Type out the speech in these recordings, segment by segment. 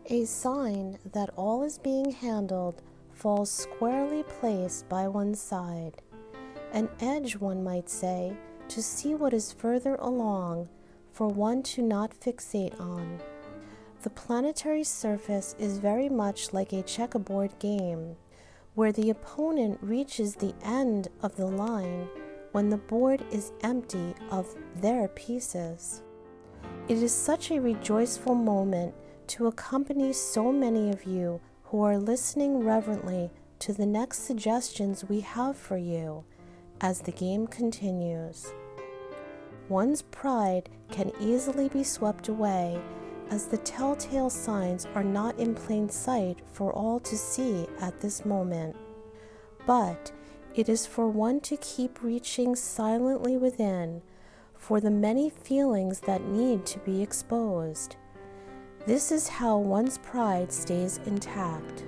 A sign that all is being handled falls squarely placed by one's side. An edge, one might say, to see what is further along, for one to not fixate on. The planetary surface is very much like a checkerboard game, where the opponent reaches the end of the line when the board is empty of their pieces. It is such a rejoiceful moment to accompany so many of you who are listening reverently to the next suggestions we have for you as the game continues. One's pride can easily be swept away, as the telltale signs are not in plain sight for all to see at this moment. But it is for one to keep reaching silently within for the many feelings that need to be exposed. This is how one's pride stays intact.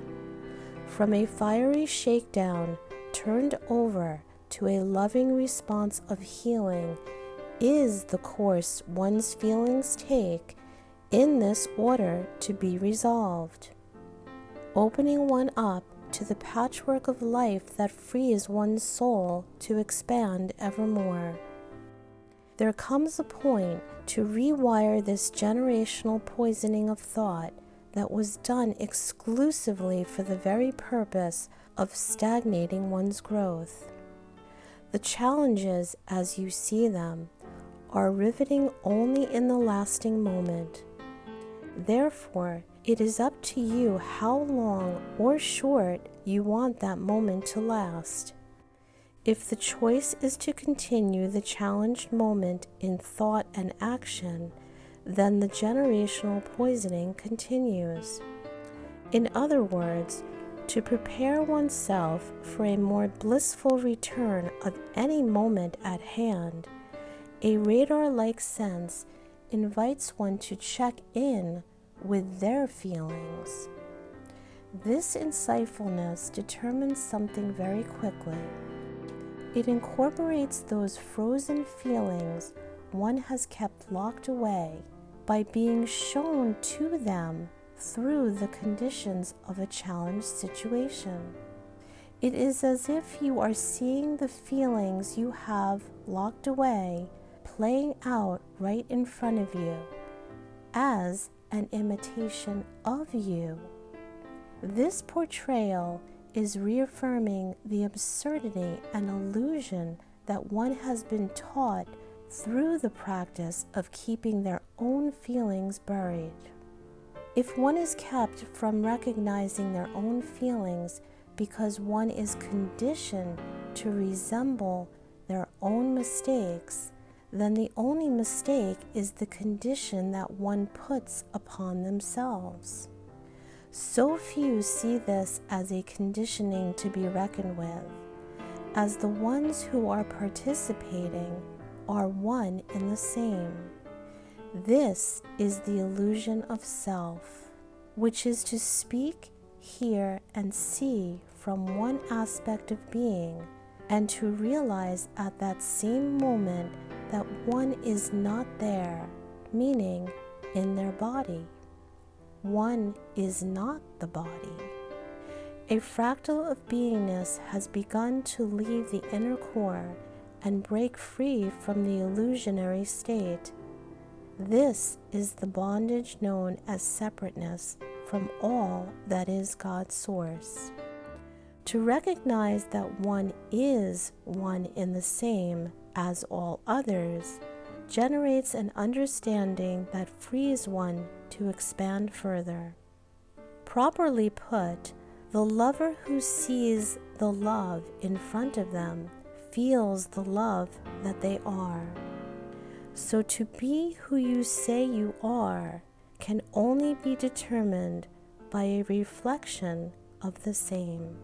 From a fiery shakedown turned over to a loving response of healing is the course one's feelings take in this order to be resolved, opening one up to the patchwork of life that frees one's soul to expand evermore. There comes a point to rewire this generational poisoning of thought that was done exclusively for the very purpose of stagnating one's growth. The challenges, as you see them, are riveting only in the lasting moment. Therefore, it is up to you how long or short you want that moment to last. If the choice is to continue the challenged moment in thought and action, then the generational poisoning continues. In other words, to prepare oneself for a more blissful return of any moment at hand, a radar-like sense invites one to check in with their feelings. This insightfulness determines something very quickly. It incorporates those frozen feelings one has kept locked away by being shown to them through the conditions of a challenged situation. It is as if you are seeing the feelings you have locked away playing out right in front of you as an imitation of you. This portrayal is reaffirming the absurdity and illusion that one has been taught through the practice of keeping their own feelings buried. If one is kept from recognizing their own feelings because one is conditioned to resemble their own mistakes, then the only mistake is the condition that one puts upon themselves. So few see this as a conditioning to be reckoned with, as the ones who are participating are one and the same. This is the illusion of self, which is to speak, hear, and see from one aspect of being, and to realize at that same moment that one is not there, meaning in their body. One is not the body. A fractal of beingness has begun to leave the inner core and break free from the illusionary state. This is the bondage known as separateness from all that is God's source. To recognize that one is one in the same as all others generates an understanding that frees one to expand further. Properly put, the lover who sees the love in front of them feels the love that they are. So to be who you say you are can only be determined by a reflection of the same.